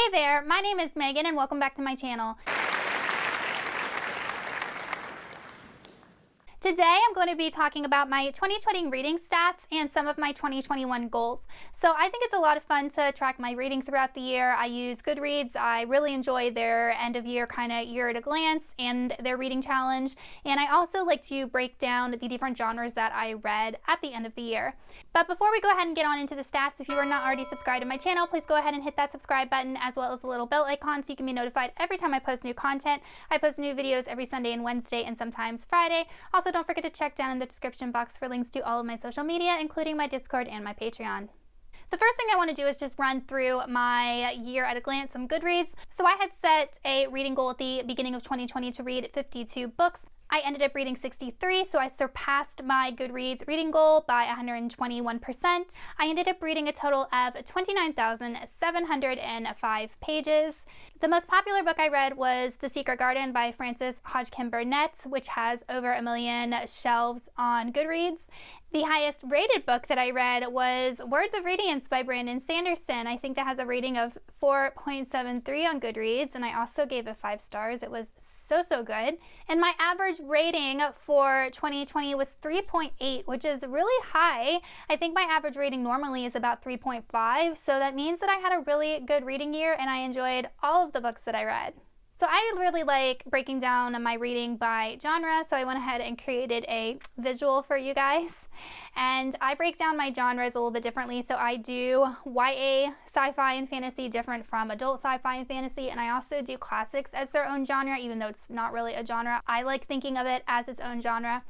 Hey there, my name is Megan and welcome back to my channel. Today I'm going to be talking about my 2020 reading stats and some of my 2021 goals. So I think it's a lot of fun to track my reading throughout the year. I use Goodreads. I really enjoy their end of year kind of year at a glance and their reading challenge. And I also like to break down the different genres that I read at the end of the year. But before we go ahead and get on into the stats, if you are not already subscribed to my channel, please go ahead and hit that subscribe button as well as the little bell icon so you can be notified every time I post new content. I post new videos every Sunday and Wednesday and sometimes Friday. Also, don't forget to check down in the description box for links to all of my social media, including my Discord and my Patreon. The first thing I want to do is just run through my year at a glance, some Goodreads. So I had set a reading goal at the beginning of 2020 to read 52 books. I ended up reading 63, so I surpassed my Goodreads reading goal by 121%. I ended up reading a total of 29,705 pages. The most popular book I read was The Secret Garden by Frances Hodgkin Burnett, which has over 1 million shelves on Goodreads. The highest rated book that I read was Words of Radiance by Brandon Sanderson. I think that has a rating of 4.73 on Goodreads, and I also gave it 5 stars. It was so good. And my average rating for 2020 was 3.8, which is really high. I think my average rating normally is about 3.5, so that means that I had a really good reading year and I enjoyed all of the books that I read. So I really like breaking down my reading by genre, so I went ahead and created a visual for you guys. And I break down my genres a little bit differently, so I do YA, sci-fi, and fantasy different from adult sci-fi and fantasy, and I also do classics as their own genre, even though it's not really a genre. I like thinking of it as its own genre.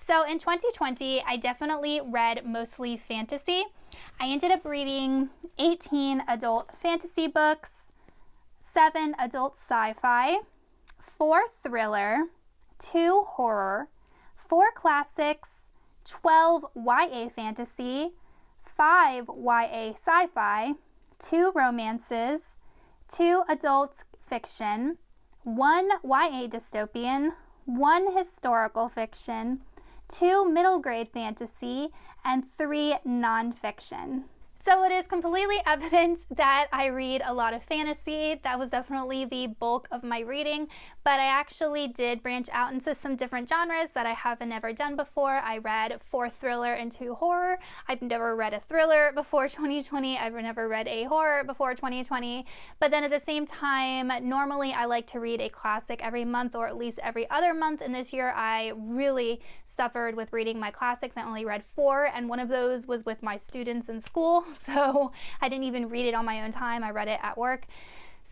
So in 2020, I definitely read mostly fantasy. I ended up reading 18 adult fantasy books, 7 adult sci-fi, 4 thriller, 2 horror, 4 classics, 12 YA fantasy, 5 YA sci-fi, 2 romances, 2 adult fiction, 1 YA dystopian, 1 historical fiction, 2 middle grade fantasy, and 3 nonfiction. So it is completely evident that I read a lot of fantasy. That was definitely the bulk of my reading, but I actually did branch out into some different genres that I haven't ever done before. I read 4 thriller and 2 horror. I've never read a thriller before 2020. I've never read a horror before 2020. But then at the same time, normally I like to read a classic every month or at least every other month. And this year I really suffered with reading my classics. I only read 4, and one of those was with my students in school, so I didn't even read it on my own time. I read it at work.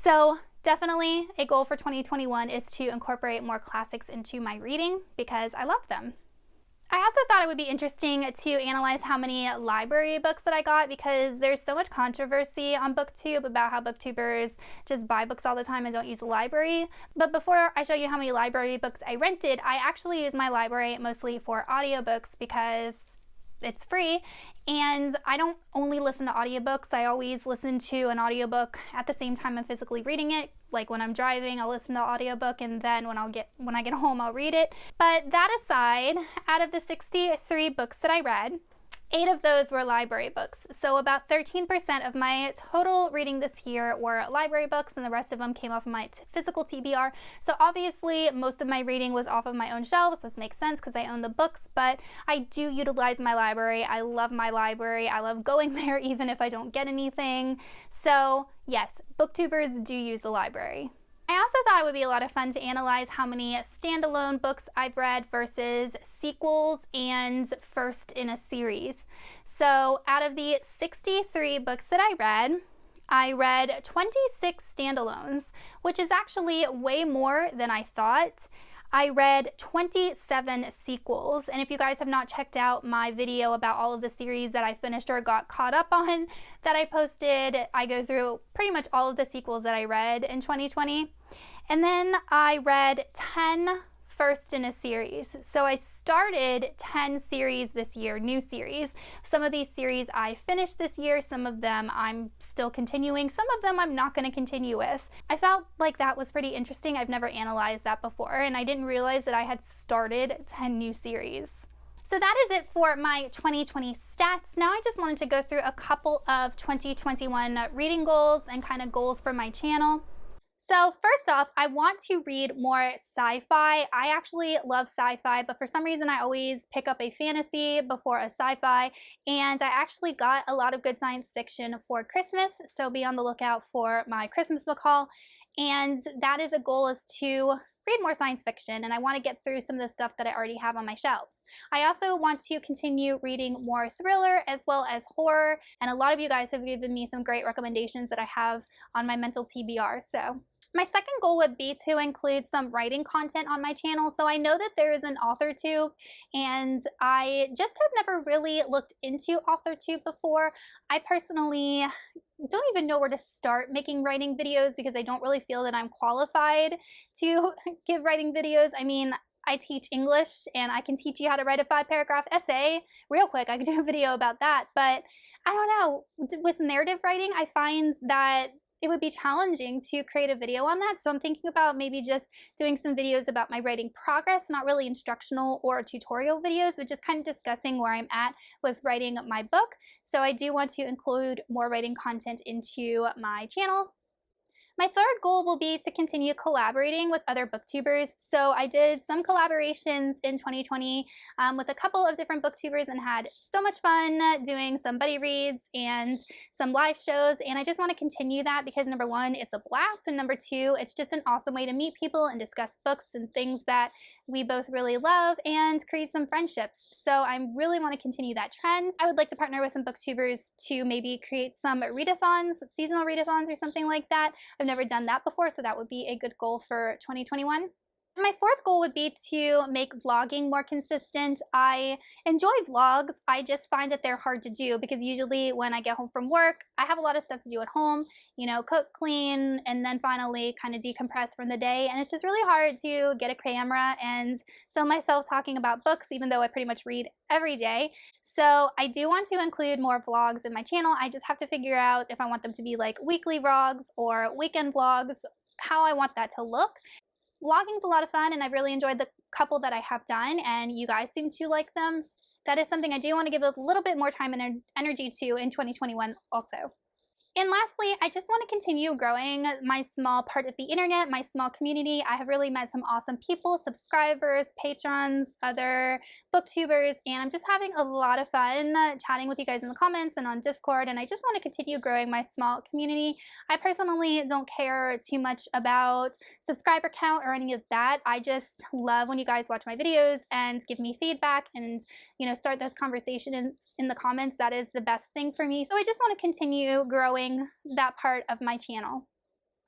So definitely a goal for 2021 is to incorporate more classics into my reading because I love them. I also thought it would be interesting to analyze how many library books that I got because there's so much controversy on booktube about how booktubers just buy books all the time and don't use the library. But before I show you how many library books I rented, I actually use my library mostly for audiobooks because it's free, and I don't only listen to audiobooks. I always listen to an audiobook at the same time I'm physically reading it. Like when I'm driving, I'll listen to the audiobook, and then when I get home, I'll read it. But that aside, out of the 63 books that I read, 8 of those were library books. So about 13% of my total reading this year were library books, and the rest of them came off of my physical TBR. So obviously most of my reading was off of my own shelves. This makes sense because I own the books, but I do utilize my library. I love my library. I love going there even if I don't get anything. So yes, booktubers do use the library. I also thought it would be a lot of fun to analyze how many standalone books I've read versus sequels and first in a series. So out of the 63 books that I read 26 standalones, which is actually way more than I thought. I read 27 sequels, and if you guys have not checked out my video about all of the series that I finished or got caught up on that I posted, I go through pretty much all of the sequels that I read in 2020. And then I read 10 first in a series. So I started 10 series this year, new series. Some of these series I finished this year, some of them I'm still continuing, some of them I'm not going to continue with. I felt like that was pretty interesting. I've never analyzed that before, and I didn't realize that I had started 10 new series. So that is it for my 2020 stats. Now I just wanted to go through a couple of 2021 reading goals and kind of goals for my channel. So first off, I want to read more sci-fi. I actually love sci-fi, but for some reason I always pick up a fantasy before a sci-fi, and I actually got a lot of good science fiction for Christmas, so be on the lookout for my Christmas book haul. And that is a goal, is to read more science fiction, and I want to get through some of the stuff that I already have on my shelves. I also want to continue reading more thriller as well as horror, and a lot of you guys have given me some great recommendations that I have on my mental TBR. So my second goal would be to include some writing content on my channel. So I know that there is an AuthorTube, and I just have never really looked into AuthorTube before. I personally don't even know where to start making writing videos because I don't really feel that I'm qualified to give writing videos. I mean, I teach English and I can teach you how to write a 5-paragraph essay real quick. I could do a video about that, but I don't know. With narrative writing, I find that it would be challenging to create a video on that. So I'm thinking about maybe just doing some videos about my writing progress, not really instructional or tutorial videos, but just kind of discussing where I'm at with writing my book. So I do want to include more writing content into my channel. My third goal will be to continue collaborating with other booktubers. So I did some collaborations in 2020 with a couple of different booktubers and had so much fun doing some buddy reads and some live shows, and I just want to continue that because number one, it's a blast, and number two, it's just an awesome way to meet people and discuss books and things that we both really love and create some friendships. So I really want to continue that trend. I would like to partner with some booktubers to maybe create some readathons, seasonal readathons or something like that. I've never done that before, so that would be a good goal for 2021. My fourth goal would be to make vlogging more consistent. I enjoy vlogs. I just find that they're hard to do because usually when I get home from work, I have a lot of stuff to do at home, you know, cook, clean, and then finally kind of decompress from the day. And it's just really hard to get a camera and film myself talking about books, even though I pretty much read every day. So I do want to include more vlogs in my channel. I just have to figure out if I want them to be like weekly vlogs or weekend vlogs, how I want that to look. Vlogging's a lot of fun, and I've really enjoyed the couple that I have done, and you guys seem to like them. That is something I do want to give a little bit more time and energy to in 2021 also. And lastly, I just want to continue growing my small part of the internet, my small community. I have really met some awesome people, subscribers, patrons, other booktubers, and I'm just having a lot of fun chatting with you guys in the comments and on Discord, and I just want to continue growing my small community. I personally don't care too much about subscriber count or any of that. I just love when you guys watch my videos and give me feedback and, you know, start those conversations in the comments. That is the best thing for me. So I just want to continue growing that part of my channel.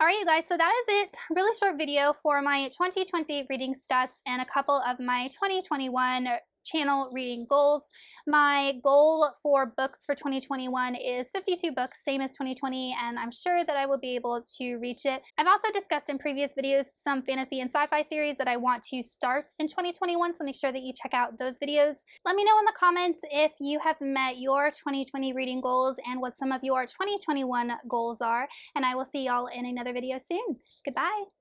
Alright you guys, so that is it. Really short video for my 2020 reading stats and a couple of my 2021 channel reading goals. My goal for books for 2021 is 52 books, same as 2020, and I'm sure that I will be able to reach it. I've also discussed in previous videos some fantasy and sci-fi series that I want to start in 2021, so make sure that you check out those videos. Let me know in the comments if you have met your 2020 reading goals and what some of your 2021 goals are, and I will see y'all in another video soon. Goodbye!